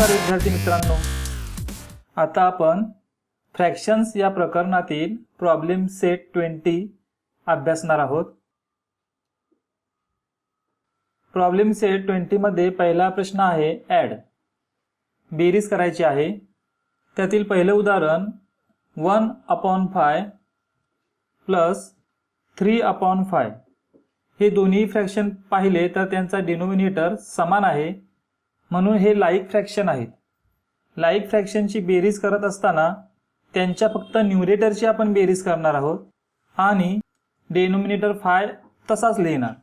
नमस्कार विद्यार्थी मित्रांनो, आता आपण फ्रॅक्शन्स या प्रकरणातील प्रॉब्लेम सेट 20 अभ्यासणार आहोत। प्रॉब्लेम सेट 20 मध्ये पहिला प्रश्न आहे ॲड, बेरीज करायची आहे। त्यातील पहिले उदाहरण 1/5 प्लस 3/5 हे दोन्ही फ्रॅक्शन पाहिले तर त्यांचा डिनोमिनेटर समान आहे, म्हणून हे लाईक फ्रॅक्शन आहेत। लाईक फ्रॅक्शनची बेरीज करत असताना त्यांच्या फक्त न्यूमरेटरची आपण बेरीज करणार आहोत आणि डिनोमिनेटर 5 तसाच लिहिणार।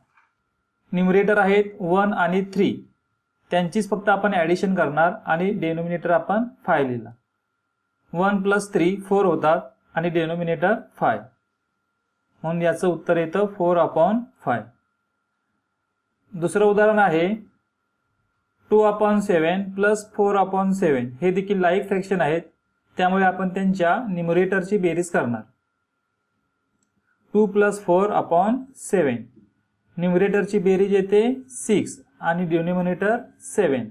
न्यूमरेटर आहेत 1 आणि 3, त्यांचीच फक्त आपण ॲडिशन करणार आणि डिनोमिनेटर आपण 5 लिहिला। 1 + 3 4 होतात आणि डिनोमिनेटर 5, म्हणून याचं उत्तर येतं 4/5। दुसरं उदाहरण आहे 2/7 प्लस 4/7 हे देखील लाईक फ्रॅक्शन आहेत, त्यामुळे आपण त्यांच्या न्यूमरेटरची बेरीज करणार। 2 + 4/7 न्यूमरेटरची बेरीज येते 6 आणि डिनोमिनेटर 7,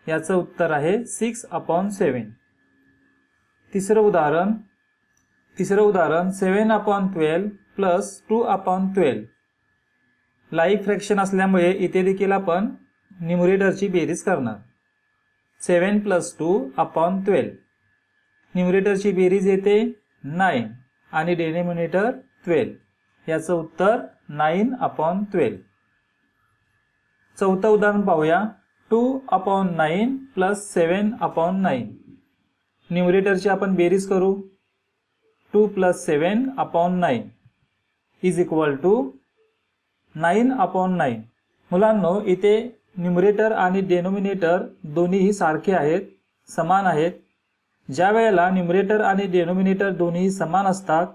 याचं उत्तर आहे 6/7। तिसरं उदाहरण 7/12 प्लस 2/12 लाईक फ्रॅक्शन असल्यामुळे इथे देखील आपण न्यूमरेटरची बेरीज करणार। 7 + 2/12 न्यूमरेटरची बेरीज येते 9 आणि डिनोमिनेटर 12, याचं उत्तर 9/12। चौथं उदाहरण पाहूया 2/9 प्लस 7/9 न्यूमरेटरची आपण बेरीज करू। 2 + 7/9 = 9/9। मुलांनो, इथे न्यूमरेटर आणि डिनोमिनेटर दोन्हीही सारखे आहेत, समान आहेत। ज्या वेळेला न्यूमरेटर आणि डिनोमिनेटर दोन्ही समान असतात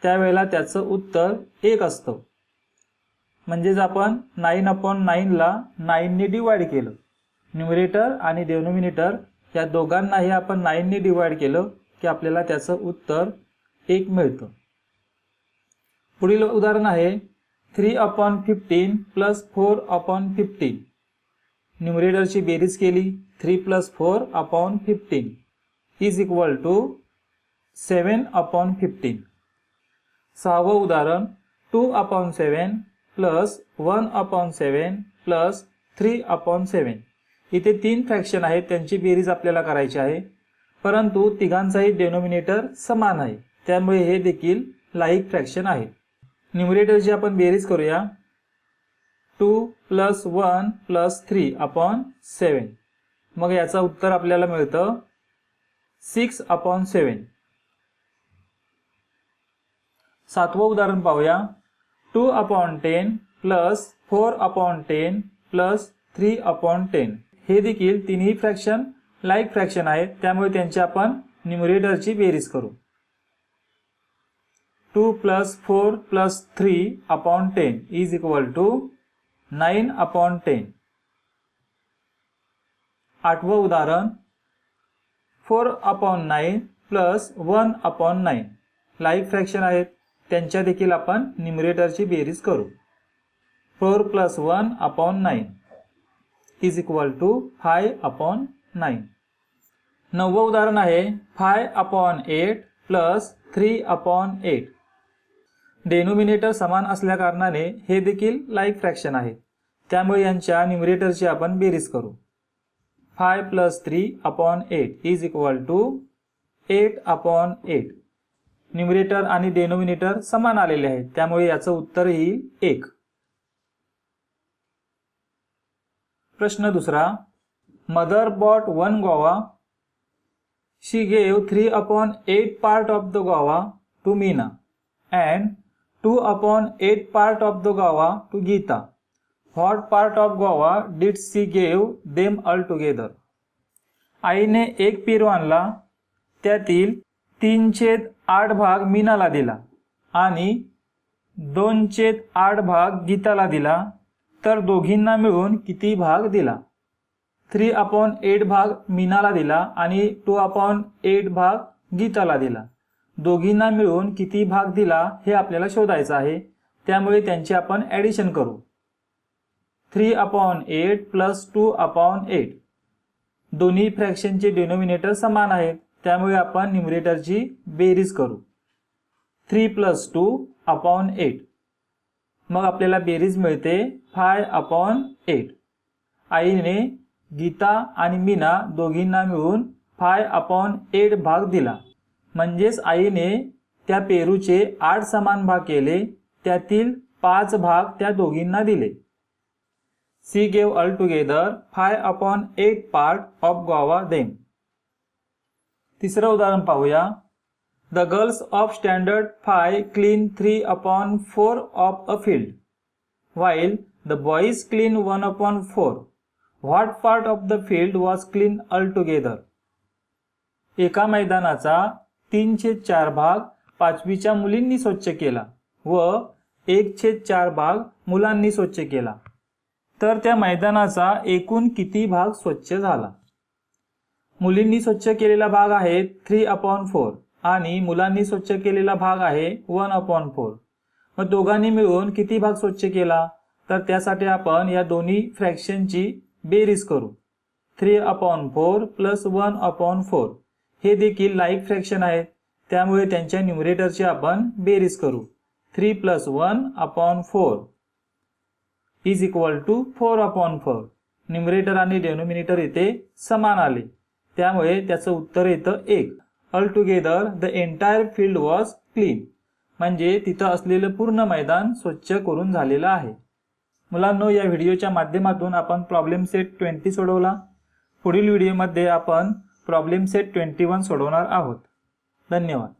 त्यावेळेला त्याचं उत्तर 1 असतं। म्हणजेच आपण 9/9 ला 9 ने डिवाइड केलं। न्यूमरेटर आणि डिनोमिनेटर या दोघांनाही आपण 9 ने डिवाइड केलं की आपल्याला त्याचं उत्तर 1 मिळतं। पुढील उदाहरण आहे 3/15 प्लस 4/15 न्यूमरेटरची बेरीज केली। 3 + 4/15 = 7/15। सहावं उदाहरण 2/7 प्लस 1/7 प्लस 3/7 इथे 3 फ्रॅक्शन आहेत, त्यांची बेरीज आपल्याला करायची आहे, परंतु तिघांचाही डिनोमिनेटर समान आहे, त्यामुळे हे देखील लाईक फ्रॅक्शन आहेत। न्यूमरेटरची आपण बेरीज करूया। 2 + 1 + 3/7 मग याचं उत्तर आपल्याला मिळतं 6/7। सातवं उदाहरण पाहूया 2/10 प्लस 4/10 प्लस 3/10 हे देखील तिन्ही फ्रॅक्शन लाईक फ्रॅक्शन आहेत, त्यामुळे त्यांची आपण न्यूमरेटरची बेरीज करू। 2 + 4 + 3/10 = 9/10। आठवं उदाहरण 4/9 प्लस 1/9 लाईक फ्रॅक्शन आहेत, त्यांच्या देखील आपण न्यूमरेटरची बेरीज करू। 4 + 1/9 = 5/9। नववं उदाहरण आहे 5/8 प्लस 3/8 डिनोमिनेटर समान असल्या कारणाने हे देखील लाईक फ्रॅक्शन आहे, त्यामुळे यांच्या न्यूमरेटरची आपण बेरीज करू। 5 + 3/8 = 8/8 न्यूमरेटर आणि डिनोमिनेटर समान आलेले आहेत, त्यामुळे याचं उत्तरही 1। प्रश्न दुसरा mother bought 1 guava. She gave 3/8 part of the guava to Meena and 2/8 part of the guava to Geeta. What part of guava did she give them altogether? आईने एक पेरू आणला, त्यातील 3/8 भाग मीनाला दिला आणि 2/8 भाग गीताला दिला, तर दोघींना मिळून किती भाग दिला? 3/8 भाग मीनाला दिला आणि 2/8 भाग गीताला दिला, दोघींना मिळून किती भाग दिला हे आपल्याला शोधायचं आहे, त्यामुळे त्यांची आपण ॲडिशन करू। 3/8 प्लस 2/8 दोन्ही फ्रॅक्शनचे डिनोमिनेटर समान आहेत, त्यामुळे आपण न्यूमरेटरची बेरीज करू. 3 + 2/8. मग आपल्याला बेरीज मिळते 5/8. आईने गीता आणि मीना दोघींना मिळून 5/8 भाग दिला. म्हणजेच आईने त्या पेरूचे 8 समान भाग केले, त्यातील 5 भाग त्या दोघींना दिले. She gave altogether 5/8 part of guava them. तिसरं उदाहरण पाहूया. The girls of standard 5 clean 3/4 of a field, while the boys clean 1/4. What part of the field was clean altogether? एका मैदानाचा 3/4 भाग 5वीच्या मुलींनी स्वच्छ केला व 1/4 भाग मुलांनी स्वच्छ केला. तर त्या मैदानाचा एकूण किती भाग स्वच्छ झाला? मुलींनी स्वच्छ केलेला भाग आहे 3/4 आणि मुलांनी स्वच्छ केलेला भाग आहे 1/4. मग दोघांनी मिळून किती भाग स्वच्छ केला? तर त्यासाठी आपण या दोन्ही फ्रॅक्शनची बेरीज करू. 3/4 + 1/4 हे देखील लाईक फ्रॅक्शन आहेत, त्यामुळे त्यांच्या न्यूमरेटरची आपण बेरीज करू. 3 + 1/4 इज इक्वल टू 4/4. न्यूमरेटर आणि डेनोमिनेटर इथे समान आले, त्यामुळे त्याचं उत्तर येतं 1. Altogether the entire field was clean. म्हणजे तिथं असलेलं पूर्ण मैदान स्वच्छ करून झालेलं आहे. मुलांनो, या व्हिडिओच्या माध्यमातून आपण प्रॉब्लेम सेट 20 सोडवला. पुढील व्हिडिओमध्ये आपण प्रॉब्लेम सेट 21 सोडवणार आहोत. धन्यवाद.